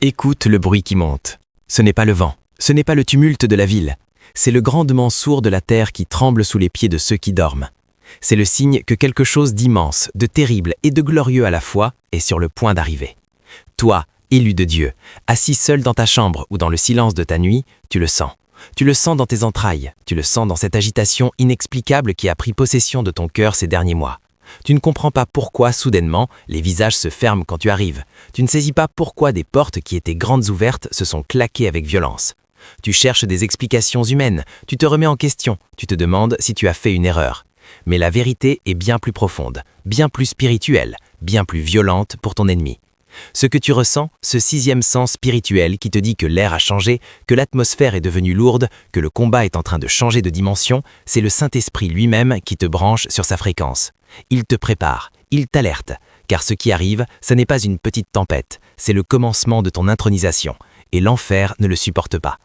Écoute le bruit qui monte. Ce n'est pas le vent, ce n'est pas le tumulte de la ville, c'est le grondement sourd de la terre qui tremble sous les pieds de ceux qui dorment. C'est le signe que quelque chose d'immense, de terrible et de glorieux à la fois est sur le point d'arriver. Toi, élu de Dieu, assis seul dans ta chambre ou dans le silence de ta nuit, tu le sens. Tu le sens dans tes entrailles, tu le sens dans cette agitation inexplicable qui a pris possession de ton cœur ces derniers mois. Tu ne comprends pas pourquoi, soudainement, les visages se ferment quand tu arrives. Tu ne saisis pas pourquoi des portes qui étaient grandes ouvertes se sont claquées avec violence. Tu cherches des explications humaines, tu te remets en question, tu te demandes si tu as fait une erreur. Mais la vérité est bien plus profonde, bien plus spirituelle, bien plus violente pour ton ennemi. Ce que tu ressens, ce sixième sens spirituel qui te dit que l'air a changé, que l'atmosphère est devenue lourde, que le combat est en train de changer de dimension, c'est le Saint-Esprit lui-même qui te branche sur sa fréquence. Il te prépare, il t'alerte, car ce qui arrive, ce n'est pas une petite tempête, c'est le commencement de ton intronisation, et l'enfer ne le supporte pas.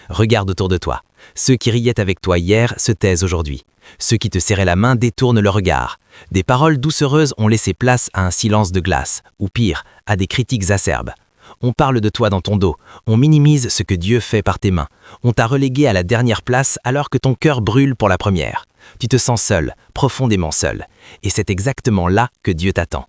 Regarde autour de toi. Ceux qui riaient avec toi hier se taisent aujourd'hui. Ceux qui te serraient la main détournent le regard. Des paroles doucereuses ont laissé place à un silence de glace, ou pire, à des critiques acerbes. On parle de toi dans ton dos, on minimise ce que Dieu fait par tes mains. On t'a relégué à la dernière place alors que ton cœur brûle pour la première. Tu te sens seul, profondément seul. Et c'est exactement là que Dieu t'attend.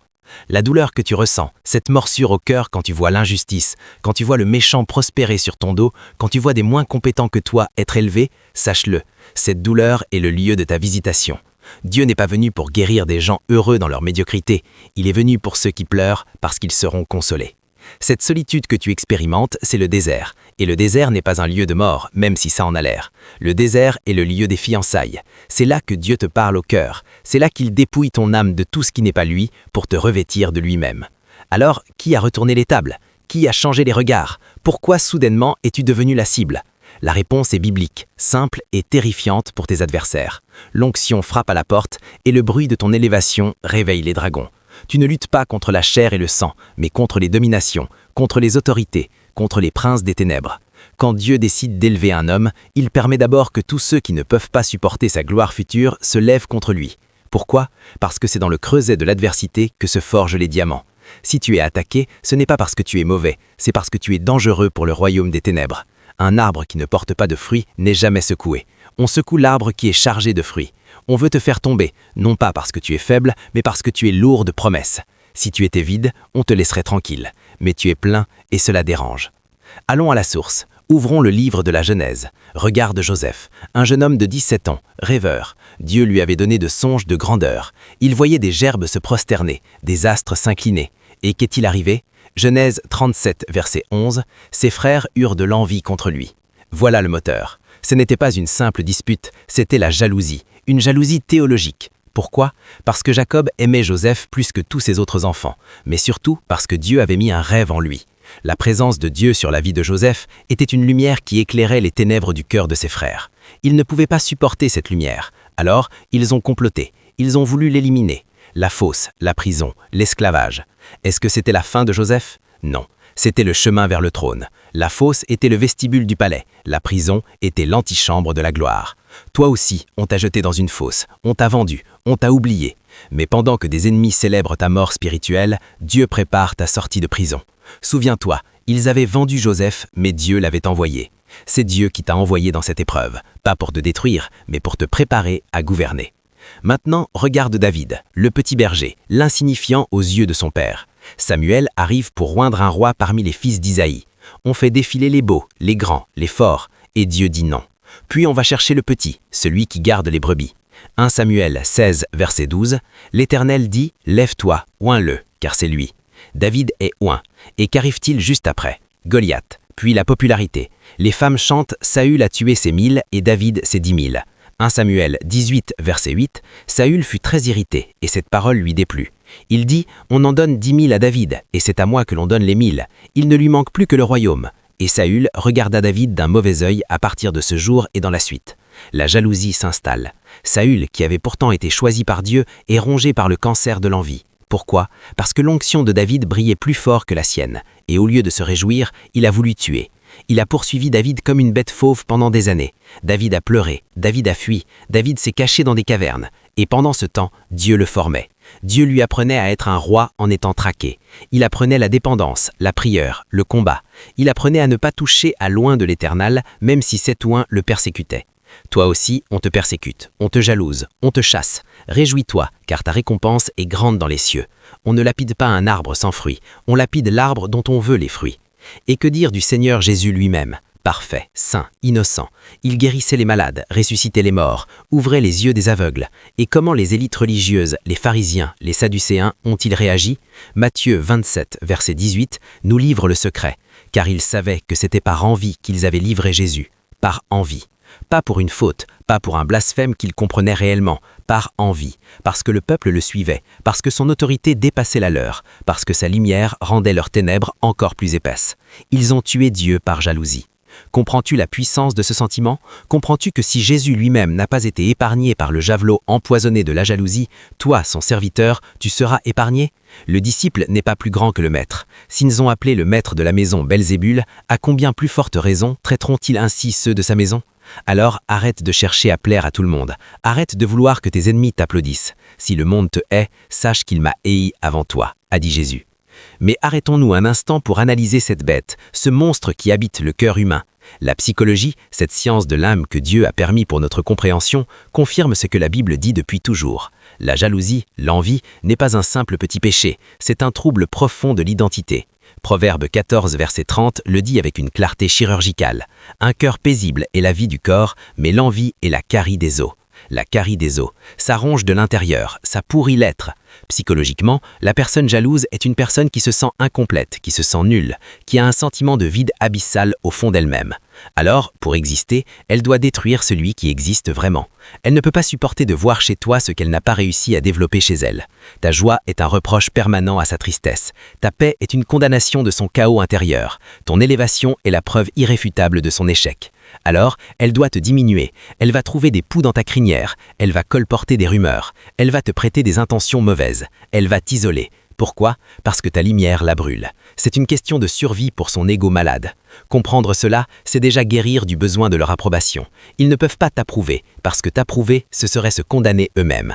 La douleur que tu ressens, cette morsure au cœur quand tu vois l'injustice, quand tu vois le méchant prospérer sur ton dos, quand tu vois des moins compétents que toi être élevés, sache-le, cette douleur est le lieu de ta visitation. Dieu n'est pas venu pour guérir des gens heureux dans leur médiocrité, il est venu pour ceux qui pleurent parce qu'ils seront consolés. Cette solitude que tu expérimentes, c'est le désert. Et le désert n'est pas un lieu de mort, même si ça en a l'air. Le désert est le lieu des fiançailles. C'est là que Dieu te parle au cœur. C'est là qu'il dépouille ton âme de tout ce qui n'est pas lui pour te revêtir de lui-même. Alors, qui a retourné les tables? Qui a changé les regards? Pourquoi soudainement es-tu devenu la cible? La réponse est biblique, simple et terrifiante pour tes adversaires. L'onction frappe à la porte et le bruit de ton élévation réveille les dragons. Tu ne luttes pas contre la chair et le sang, mais contre les dominations, contre les autorités, contre les princes des ténèbres. Quand Dieu décide d'élever un homme, il permet d'abord que tous ceux qui ne peuvent pas supporter sa gloire future se lèvent contre lui. Pourquoi? Parce que c'est dans le creuset de l'adversité que se forgent les diamants. Si tu es attaqué, ce n'est pas parce que tu es mauvais, c'est parce que tu es dangereux pour le royaume des ténèbres. Un arbre qui ne porte pas de fruits n'est jamais secoué. On secoue l'arbre qui est chargé de fruits. On veut te faire tomber, non pas parce que tu es faible, mais parce que tu es lourd de promesses. Si tu étais vide, on te laisserait tranquille. Mais tu es plein et cela dérange. Allons à la source. Ouvrons le livre de la Genèse. Regarde Joseph, un jeune homme de 17 ans, rêveur. Dieu lui avait donné de songes de grandeur. Il voyait des gerbes se prosterner, des astres s'incliner. Et qu'est-il arrivé? Genèse 37, verset 11. Ses frères eurent de l'envie contre lui. Voilà le moteur. Ce n'était pas une simple dispute, c'était la jalousie. Une jalousie théologique. Pourquoi? Parce que Jacob aimait Joseph plus que tous ses autres enfants, mais surtout parce que Dieu avait mis un rêve en lui. La présence de Dieu sur la vie de Joseph était une lumière qui éclairait les ténèbres du cœur de ses frères. Ils ne pouvaient pas supporter cette lumière. Alors, ils ont comploté. Ils ont voulu l'éliminer. La fosse, la prison, l'esclavage. Est-ce que c'était la fin de Joseph? Non. C'était le chemin vers le trône. La fosse était le vestibule du palais. La prison était l'antichambre de la gloire. Toi aussi, on t'a jeté dans une fosse, on t'a vendu, on t'a oublié. Mais pendant que des ennemis célèbrent ta mort spirituelle, Dieu prépare ta sortie de prison. Souviens-toi, ils avaient vendu Joseph, mais Dieu l'avait envoyé. C'est Dieu qui t'a envoyé dans cette épreuve, pas pour te détruire, mais pour te préparer à gouverner. Maintenant, regarde David, le petit berger, l'insignifiant aux yeux de son père. Samuel arrive pour oindre un roi parmi les fils d'Isaïe. On fait défiler les beaux, les grands, les forts, et Dieu dit non. Puis on va chercher le petit, celui qui garde les brebis. 1 Samuel 16, verset 12, l'Éternel dit « Lève-toi, oins-le, car c'est lui ». David est oint. Et qu'arrive-t-il juste après? Goliath, puis la popularité. Les femmes chantent « Saül a tué ses 1000 et David ses 10 000 ». 1 Samuel 18, verset 8, Saül fut très irrité et cette parole lui déplut. Il dit « On en donne 10 000 à David et c'est à moi que l'on donne les 1000. Il ne lui manque plus que le royaume. » Et Saül regarda David d'un mauvais œil à partir de ce jour et dans la suite. La jalousie s'installe. Saül, qui avait pourtant été choisi par Dieu, est rongé par le cancer de l'envie. Pourquoi? Parce que l'onction de David brillait plus fort que la sienne. Et au lieu de se réjouir, il a voulu tuer. Il a poursuivi David comme une bête fauve pendant des années. David a pleuré, David a fui, David s'est caché dans des cavernes. Et pendant ce temps, Dieu le formait. Dieu lui apprenait à être un roi en étant traqué. Il apprenait la dépendance, la prière, le combat. Il apprenait à ne pas toucher à loin de l'Éternel, même si cet oint le persécutait. Toi aussi, on te persécute, on te jalouse, on te chasse. Réjouis-toi, car ta récompense est grande dans les cieux. On ne lapide pas un arbre sans fruit, on lapide l'arbre dont on veut les fruits. Et que dire du Seigneur Jésus lui-même ? Parfait, saint, innocent. Il guérissait les malades, ressuscitait les morts, ouvrait les yeux des aveugles. Et comment les élites religieuses, les pharisiens, les sadducéens ont-ils réagi ? Matthieu 27, verset 18, nous livre le secret, car ils savaient que c'était par envie qu'ils avaient livré Jésus. Par envie. Pas pour une faute, pas pour un blasphème qu'ils comprenaient réellement, par envie, parce que le peuple le suivait, parce que son autorité dépassait la leur, parce que sa lumière rendait leurs ténèbres encore plus épaisses. Ils ont tué Dieu par jalousie. Comprends-tu la puissance de ce sentiment ? Comprends-tu que si Jésus lui-même n'a pas été épargné par le javelot empoisonné de la jalousie, toi, son serviteur, tu seras épargné ? Le disciple n'est pas plus grand que le maître. S'ils ont appelé le maître de la maison Belzébul, à combien plus forte raison traiteront-ils ainsi ceux de sa maison ? Alors arrête de chercher à plaire à tout le monde. Arrête de vouloir que tes ennemis t'applaudissent. Si le monde te hait, sache qu'il m'a haï avant toi, a dit Jésus. Mais arrêtons-nous un instant pour analyser cette bête, ce monstre qui habite le cœur humain. La psychologie, cette science de l'âme que Dieu a permis pour notre compréhension, confirme ce que la Bible dit depuis toujours. La jalousie, l'envie, n'est pas un simple petit péché, c'est un trouble profond de l'identité. Proverbe 14, verset 30 le dit avec une clarté chirurgicale. Un cœur paisible est la vie du corps, mais l'envie est la carie des os. La carie des os, ça ronge de l'intérieur, ça pourrit l'être. Psychologiquement, la personne jalouse est une personne qui se sent incomplète, qui se sent nulle, qui a un sentiment de vide abyssal au fond d'elle-même. Alors, pour exister, elle doit détruire celui qui existe vraiment. Elle ne peut pas supporter de voir chez toi ce qu'elle n'a pas réussi à développer chez elle. Ta joie est un reproche permanent à sa tristesse. Ta paix est une condamnation de son chaos intérieur. Ton élévation est la preuve irréfutable de son échec. Alors, elle doit te diminuer, elle va trouver des poux dans ta crinière, elle va colporter des rumeurs, elle va te prêter des intentions mauvaises, elle va t'isoler. Pourquoi ? Parce que ta lumière la brûle. C'est une question de survie pour son ego malade. Comprendre cela, c'est déjà guérir du besoin de leur approbation. Ils ne peuvent pas t'approuver, parce que t'approuver, ce serait se condamner eux-mêmes.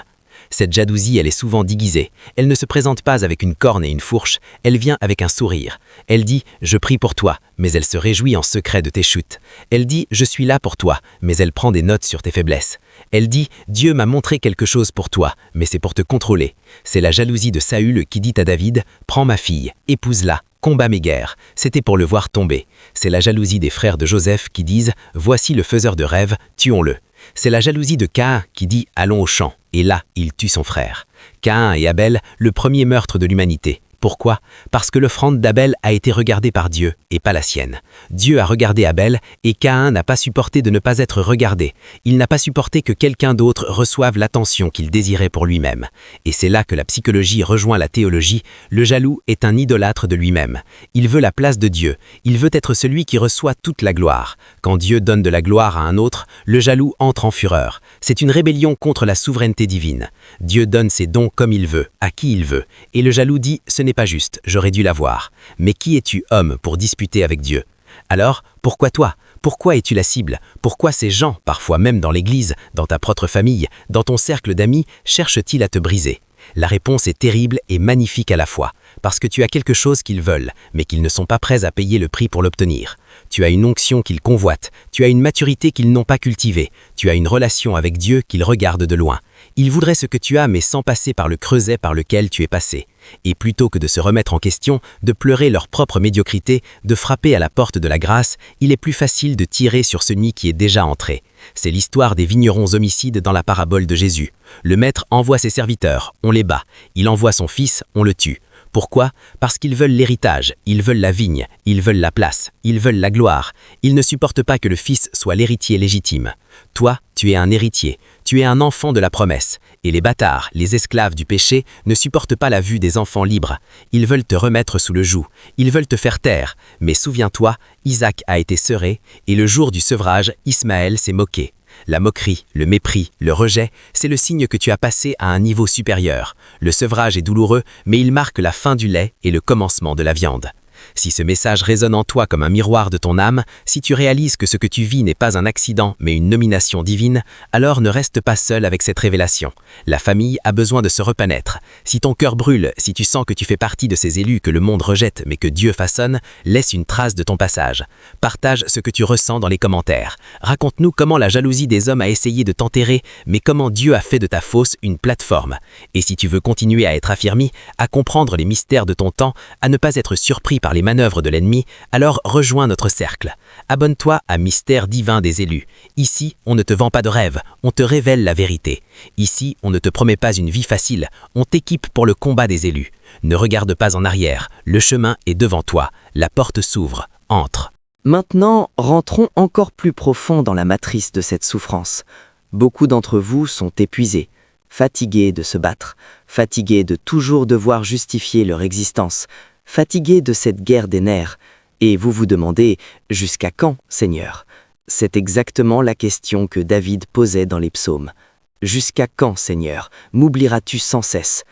Cette jalousie, elle est souvent déguisée. Elle ne se présente pas avec une corne et une fourche, elle vient avec un sourire. Elle dit « Je prie pour toi », mais elle se réjouit en secret de tes chutes. Elle dit « Je suis là pour toi », mais elle prend des notes sur tes faiblesses. Elle dit « Dieu m'a montré quelque chose pour toi », mais c'est pour te contrôler. C'est la jalousie de Saül qui dit à David « Prends ma fille, épouse-la, combat mes guerres ». C'était pour le voir tomber. C'est la jalousie des frères de Joseph qui disent « Voici le faiseur de rêves, tuons-le ». C'est la jalousie de Caïn qui dit « Allons au champ ». Et là, il tue son frère. Caïn et Abel, le premier meurtre de l'humanité. Pourquoi ? Parce que l'offrande d'Abel a été regardée par Dieu et pas la sienne. Dieu a regardé Abel et Caïn n'a pas supporté de ne pas être regardé. Il n'a pas supporté que quelqu'un d'autre reçoive l'attention qu'il désirait pour lui-même. Et c'est là que la psychologie rejoint la théologie. Le jaloux est un idolâtre de lui-même. Il veut la place de Dieu. Il veut être celui qui reçoit toute la gloire. Quand Dieu donne de la gloire à un autre, le jaloux entre en fureur. C'est une rébellion contre la souveraineté divine. Dieu donne ses dons comme il veut, à qui il veut. Et le jaloux dit « Ce n'est pas juste, j'aurais dû l'avoir. Mais qui es-tu, homme, pour disputer avec Dieu ? Alors, pourquoi toi ? Pourquoi es-tu la cible ? Pourquoi ces gens, parfois même dans l'église, dans ta propre famille, dans ton cercle d'amis, cherchent-ils à te briser ? La réponse est terrible et magnifique à la fois, parce que tu as quelque chose qu'ils veulent, mais qu'ils ne sont pas prêts à payer le prix pour l'obtenir. Tu as une onction qu'ils convoitent, tu as une maturité qu'ils n'ont pas cultivée, tu as une relation avec Dieu qu'ils regardent de loin. Ils voudraient ce que tu as, mais sans passer par le creuset par lequel tu es passé. Et plutôt que de se remettre en question, de pleurer leur propre médiocrité, de frapper à la porte de la grâce, il est plus facile de tirer sur celui qui est déjà entré. C'est l'histoire des vignerons homicides dans la parabole de Jésus. Le maître envoie ses serviteurs, on les bat. Il envoie son fils, on le tue. Pourquoi ? Parce qu'ils veulent l'héritage, ils veulent la vigne, ils veulent la place, ils veulent la gloire. Ils ne supportent pas que le fils soit l'héritier légitime. Toi, tu es un héritier, tu es un enfant de la promesse. Et les bâtards, les esclaves du péché, ne supportent pas la vue des enfants libres. Ils veulent te remettre sous le joug, ils veulent te faire taire. Mais souviens-toi, Isaac a été sevré, et le jour du sevrage, Ismaël s'est moqué. La moquerie, le mépris, le rejet, c'est le signe que tu as passé à un niveau supérieur. Le sevrage est douloureux, mais il marque la fin du lait et le commencement de la viande. Si ce message résonne en toi comme un miroir de ton âme, si tu réalises que ce que tu vis n'est pas un accident mais une nomination divine, alors ne reste pas seul avec cette révélation. La famille a besoin de se reconnaître. Si ton cœur brûle, si tu sens que tu fais partie de ces élus que le monde rejette mais que Dieu façonne, laisse une trace de ton passage. Partage ce que tu ressens dans les commentaires. Raconte-nous comment la jalousie des hommes a essayé de t'enterrer, mais comment Dieu a fait de ta fosse une plateforme. Et si tu veux continuer à être affermi, à comprendre les mystères de ton temps, à ne pas être surpris par les manœuvres de l'ennemi, alors rejoins notre cercle. Abonne-toi à Mystère divin des élus. Ici, on ne te vend pas de rêve, on te révèle la vérité. Ici, on ne te promet pas une vie facile, on t'équipe pour le combat des élus. Ne regarde pas en arrière, le chemin est devant toi, la porte s'ouvre, entre. Maintenant, rentrons encore plus profond dans la matrice de cette souffrance. Beaucoup d'entre vous sont épuisés, fatigués de se battre, fatigués de toujours devoir justifier leur existence, fatigués de cette guerre des nerfs, et vous vous demandez « Jusqu'à quand, Seigneur ?» C'est exactement la question que David posait dans les psaumes. « Jusqu'à quand, Seigneur, m'oublieras-tu sans cesse ?»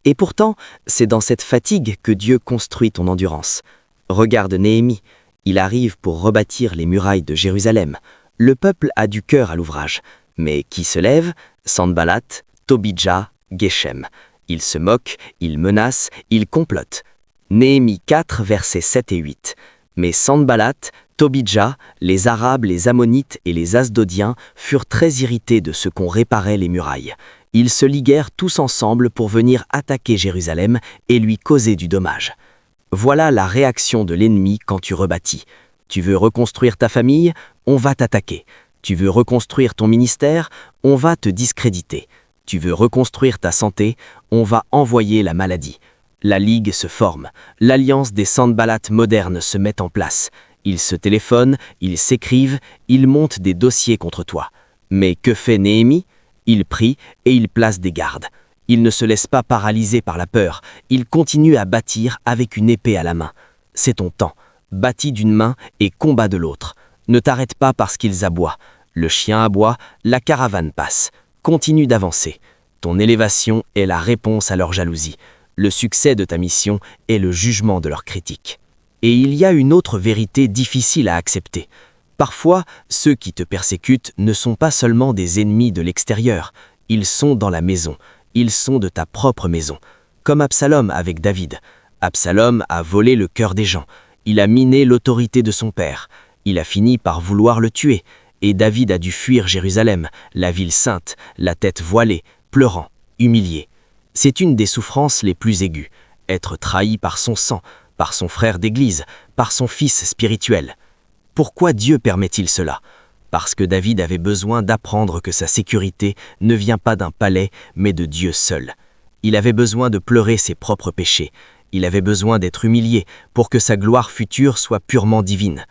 Et pourtant, c'est dans cette fatigue que Dieu construit ton endurance. Regarde Néhémie, il arrive pour rebâtir les murailles de Jérusalem. Le peuple a du cœur à l'ouvrage. Mais qui se lève? Sanballat, Tobidja, Geshem. Ils se moquent, ils menacent, ils complotent. Néhémie 4, versets 7 et 8. Mais Sanballat, Tobidja, les Arabes, les Ammonites et les Asdodiens furent très irrités de ce qu'on réparait les murailles. Ils se liguèrent tous ensemble pour venir attaquer Jérusalem et lui causer du dommage. Voilà la réaction de l'ennemi quand tu rebâtis. Tu veux reconstruire ta famille? On va t'attaquer. Tu veux reconstruire ton ministère? On va te discréditer. Tu veux reconstruire ta santé? On va envoyer la maladie. La ligue se forme. L'alliance des Sanballat modernes se met en place. Ils se téléphonent, ils s'écrivent, ils montent des dossiers contre toi. Mais que fait Néhémie? Il prie et il place des gardes. Il ne se laisse pas paralyser par la peur. Il continue à bâtir avec une épée à la main. C'est ton temps. Bâtis d'une main et combat de l'autre. Ne t'arrête pas parce qu'ils aboient. Le chien aboie, la caravane passe. Continue d'avancer. Ton élévation est la réponse à leur jalousie. Le succès de ta mission est le jugement de leurs critiques. Et il y a une autre vérité difficile à accepter. Parfois, ceux qui te persécutent ne sont pas seulement des ennemis de l'extérieur. Ils sont dans la maison. Ils sont de ta propre maison. Comme Absalom avec David. Absalom a volé le cœur des gens. Il a miné l'autorité de son père. Il a fini par vouloir le tuer. Et David a dû fuir Jérusalem, la ville sainte, la tête voilée, pleurant, humilié. C'est une des souffrances les plus aiguës. Être trahi par son sang, par son frère d'église, par son fils spirituel. Pourquoi Dieu permet-il cela? Parce que David avait besoin d'apprendre que sa sécurité ne vient pas d'un palais, mais de Dieu seul. Il avait besoin de pleurer ses propres péchés. Il avait besoin d'être humilié pour que sa gloire future soit purement divine.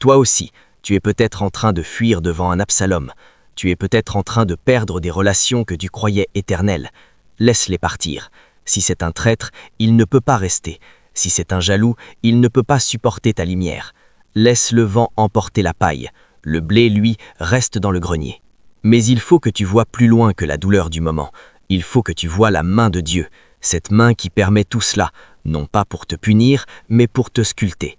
Toi aussi, tu es peut-être en train de fuir devant un Absalom. Tu es peut-être en train de perdre des relations que tu croyais éternelles. Laisse-les partir. Si c'est un traître, il ne peut pas rester. Si c'est un jaloux, il ne peut pas supporter ta lumière. Laisse le vent emporter la paille. Le blé, lui, reste dans le grenier. Mais il faut que tu vois plus loin que la douleur du moment. Il faut que tu vois la main de Dieu, cette main qui permet tout cela, non pas pour te punir, mais pour te sculpter.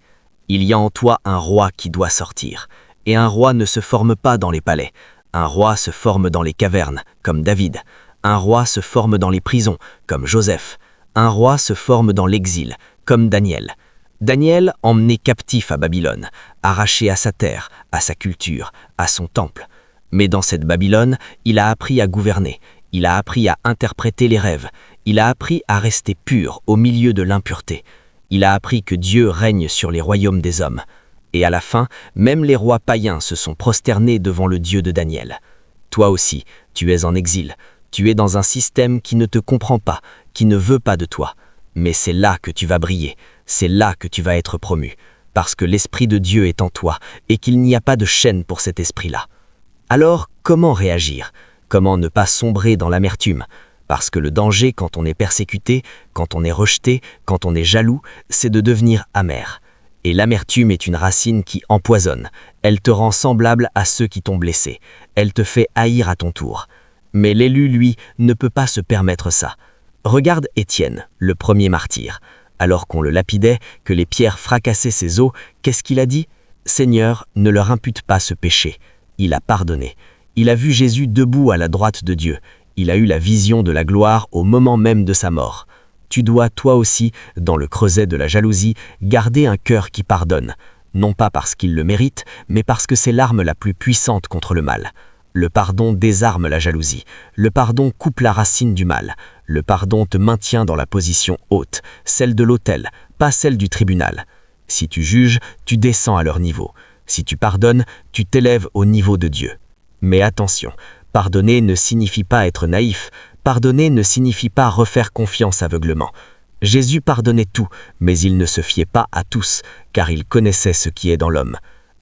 Il y a en toi un roi qui doit sortir. Et un roi ne se forme pas dans les palais. Un roi se forme dans les cavernes, comme David. Un roi se forme dans les prisons, comme Joseph. Un roi se forme dans l'exil, comme Daniel. Daniel, emmené captif à Babylone, arraché à sa terre, à sa culture, à son temple. Mais dans cette Babylone, il a appris à gouverner, il a appris à interpréter les rêves, il a appris à rester pur au milieu de l'impureté. Il a appris que Dieu règne sur les royaumes des hommes. Et à la fin, même les rois païens se sont prosternés devant le Dieu de Daniel. Toi aussi, tu es en exil, tu es dans un système qui ne te comprend pas, qui ne veut pas de toi. Mais c'est là que tu vas briller, c'est là que tu vas être promu, parce que l'Esprit de Dieu est en toi et qu'il n'y a pas de chaîne pour cet esprit-là. Alors, comment réagir? Comment ne pas sombrer dans l'amertume? Parce que le danger quand on est persécuté, quand on est rejeté, quand on est jaloux, c'est de devenir amer. Et l'amertume est une racine qui empoisonne. Elle te rend semblable à ceux qui t'ont blessé. Elle te fait haïr à ton tour. Mais l'élu, lui, ne peut pas se permettre ça. Regarde Étienne, le premier martyr. Alors qu'on le lapidait, que les pierres fracassaient ses os, qu'est-ce qu'il a dit? Seigneur, ne leur impute pas ce péché. Il a pardonné. Il a vu Jésus debout à la droite de Dieu. Il a eu la vision de la gloire au moment même de sa mort. Tu dois, toi aussi, dans le creuset de la jalousie, garder un cœur qui pardonne. Non pas parce qu'il le mérite, mais parce que c'est l'arme la plus puissante contre le mal. Le pardon désarme la jalousie. Le pardon coupe la racine du mal. Le pardon te maintient dans la position haute, celle de l'autel, pas celle du tribunal. Si tu juges, tu descends à leur niveau. Si tu pardonnes, tu t'élèves au niveau de Dieu. Mais attention, pardonner ne signifie pas être naïf. Pardonner ne signifie pas refaire confiance aveuglement. Jésus pardonnait tout, mais il ne se fiait pas à tous, car il connaissait ce qui est dans l'homme.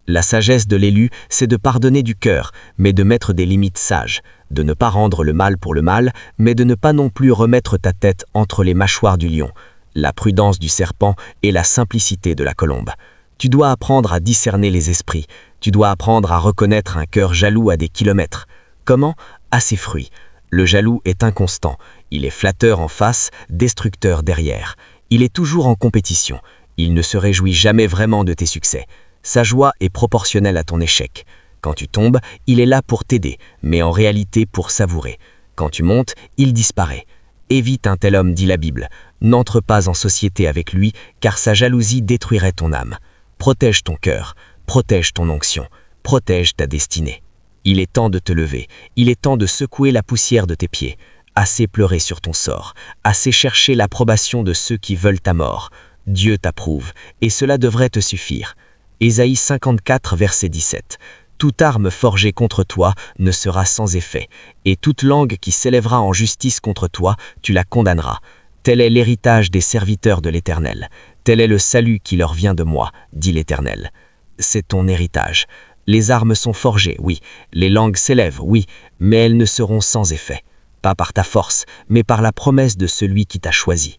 La sagesse de l'élu, c'est de pardonner du cœur, mais de mettre des limites sages, de ne pas rendre le mal pour le mal, mais de ne pas non plus remettre ta tête entre les mâchoires du lion, la prudence du serpent et la simplicité de la colombe. Tu dois apprendre à discerner les esprits, tu dois apprendre à reconnaître un cœur jaloux à des kilomètres. Comment? À ses fruits. Le jaloux est inconstant, il est flatteur en face, destructeur derrière. Il est toujours en compétition, il ne se réjouit jamais vraiment de tes succès. Sa joie est proportionnelle à ton échec. Quand tu tombes, il est là pour t'aider, mais en réalité pour savourer. Quand tu montes, il disparaît. Évite un tel homme, dit la Bible. N'entre pas en société avec lui, car sa jalousie détruirait ton âme. Protège ton cœur, protège ton onction, protège ta destinée. Il est temps de te lever, il est temps de secouer la poussière de tes pieds. Assez pleurer sur ton sort, assez chercher l'approbation de ceux qui veulent ta mort. Dieu t'approuve, et cela devrait te suffire. Ésaïe 54, verset 17. Toute arme forgée contre toi ne sera sans effet, et toute langue qui s'élèvera en justice contre toi, tu la condamneras. Tel est l'héritage des serviteurs de l'Éternel. Tel est le salut qui leur vient de moi, dit l'Éternel. C'est ton héritage. Les armes sont forgées, oui. Les langues s'élèvent, oui, mais elles ne seront sans effet. Pas par ta force, mais par la promesse de celui qui t'a choisi.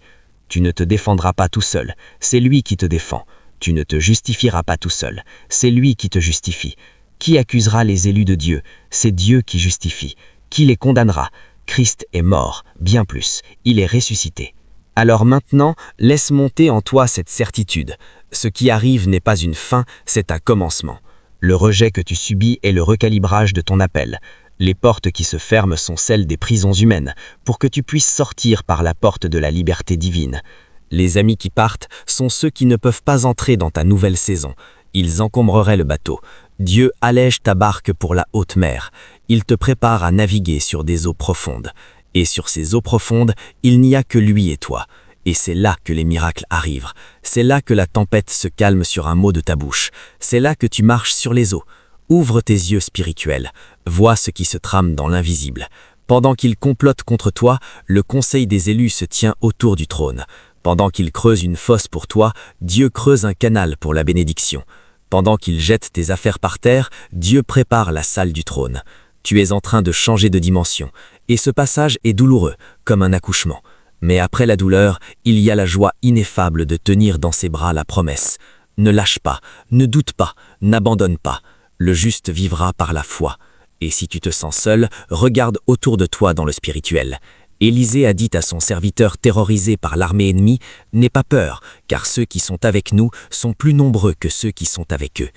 Tu ne te défendras pas tout seul, c'est lui qui te défend. Tu ne te justifieras pas tout seul, c'est lui qui te justifie. Qui accusera les élus de Dieu? C'est Dieu qui justifie. Qui les condamnera? Christ est mort, bien plus, il est ressuscité. Alors maintenant, laisse monter en toi cette certitude. Ce qui arrive n'est pas une fin, c'est un commencement. Le rejet que tu subis est le recalibrage de ton appel. Les portes qui se ferment sont celles des prisons humaines, pour que tu puisses sortir par la porte de la liberté divine. Les amis qui partent sont ceux qui ne peuvent pas entrer dans ta nouvelle saison. Ils encombreraient le bateau. Dieu allège ta barque pour la haute mer. Il te prépare à naviguer sur des eaux profondes. Et sur ces eaux profondes, il n'y a que lui et toi. Et c'est là que les miracles arrivent. C'est là que la tempête se calme sur un mot de ta bouche. C'est là que tu marches sur les eaux. Ouvre tes yeux spirituels. Vois ce qui se trame dans l'invisible. Pendant qu'ils complotent contre toi, le conseil des élus se tient autour du trône. Pendant qu'il creuse une fosse pour toi, Dieu creuse un canal pour la bénédiction. Pendant qu'il jette tes affaires par terre, Dieu prépare la salle du trône. Tu es en train de changer de dimension, et ce passage est douloureux, comme un accouchement. Mais après la douleur, il y a la joie ineffable de tenir dans ses bras la promesse. Ne lâche pas, ne doute pas, n'abandonne pas. Le juste vivra par la foi. Et si tu te sens seul, regarde autour de toi dans le spirituel. Élisée a dit à son serviteur terrorisé par l'armée ennemie, « N'aie pas peur, car ceux qui sont avec nous sont plus nombreux que ceux qui sont avec eux. »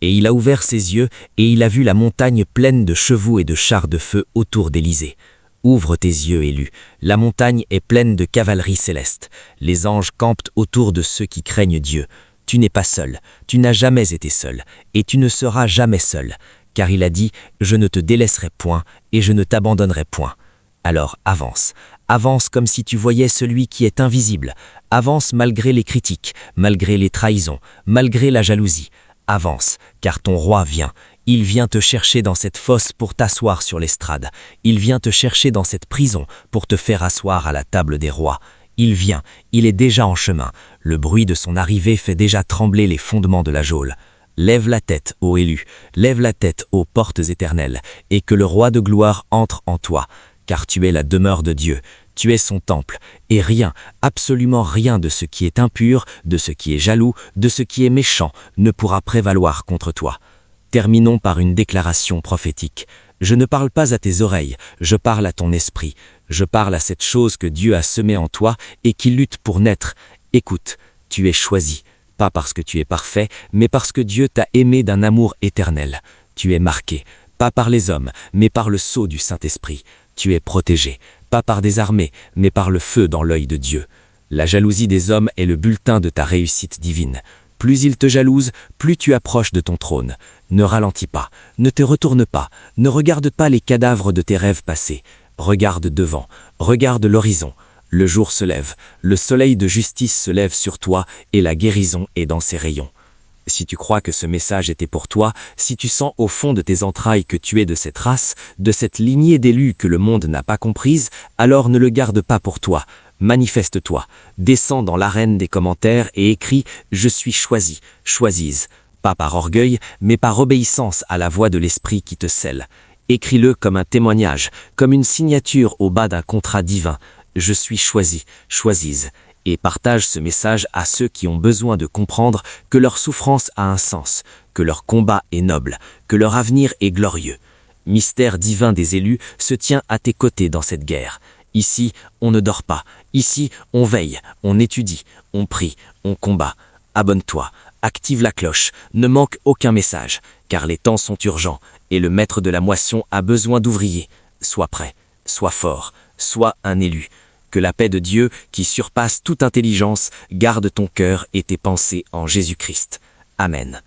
Et il a ouvert ses yeux, et il a vu la montagne pleine de chevaux et de chars de feu autour d'Élisée. Ouvre tes yeux, élu. La montagne est pleine de cavalerie céleste. Les anges campent autour de ceux qui craignent Dieu. Tu n'es pas seul, tu n'as jamais été seul, et tu ne seras jamais seul, car il a dit « Je ne te délaisserai point, et je ne t'abandonnerai point. » Alors avance, avance comme si tu voyais celui qui est invisible, avance malgré les critiques, malgré les trahisons, malgré la jalousie. Avance, car ton roi vient. Il vient te chercher dans cette fosse pour t'asseoir sur l'estrade. Il vient te chercher dans cette prison pour te faire asseoir à la table des rois. Il vient, il est déjà en chemin. Le bruit de son arrivée fait déjà trembler les fondements de la geôle. Lève la tête, ô élu, lève la tête, ô portes éternelles, et que le roi de gloire entre en toi. Car tu es la demeure de Dieu, tu es son temple, et rien, absolument rien de ce qui est impur, de ce qui est jaloux, de ce qui est méchant, ne pourra prévaloir contre toi. Terminons par une déclaration prophétique. Je ne parle pas à tes oreilles, je parle à ton esprit. Je parle à cette chose que Dieu a semée en toi et qui lutte pour naître. Écoute, tu es choisi, pas parce que tu es parfait, mais parce que Dieu t'a aimé d'un amour éternel. Tu es marqué, pas par les hommes, mais par le sceau du Saint-Esprit. Tu es protégé, pas par des armées, mais par le feu dans l'œil de Dieu. La jalousie des hommes est le bulletin de ta réussite divine. Plus ils te jalousent, plus tu approches de ton trône. Ne ralentis pas, ne te retourne pas, ne regarde pas les cadavres de tes rêves passés. Regarde devant, regarde l'horizon. Le jour se lève, le soleil de justice se lève sur toi et la guérison est dans ses rayons. Si tu crois que ce message était pour toi, si tu sens au fond de tes entrailles que tu es de cette race, de cette lignée d'élus que le monde n'a pas comprise, alors ne le garde pas pour toi. Manifeste-toi, descends dans l'arène des commentaires et écris « Je suis choisi, choisise », pas par orgueil, mais par obéissance à la voix de l'Esprit qui te scelle. Écris-le comme un témoignage, comme une signature au bas d'un contrat divin. « Je suis choisi, choisise », et partage ce message à ceux qui ont besoin de comprendre que leur souffrance a un sens, que leur combat est noble, que leur avenir est glorieux. Mystère divin des élus se tient à tes côtés dans cette guerre. Ici, on ne dort pas. Ici, on veille, on étudie, on prie, on combat. Abonne-toi, active la cloche, ne manque aucun message, car les temps sont urgents et le maître de la moisson a besoin d'ouvriers. Sois prêt, sois fort, sois un élu. Que la paix de Dieu, qui surpasse toute intelligence, garde ton cœur et tes pensées en Jésus-Christ. Amen.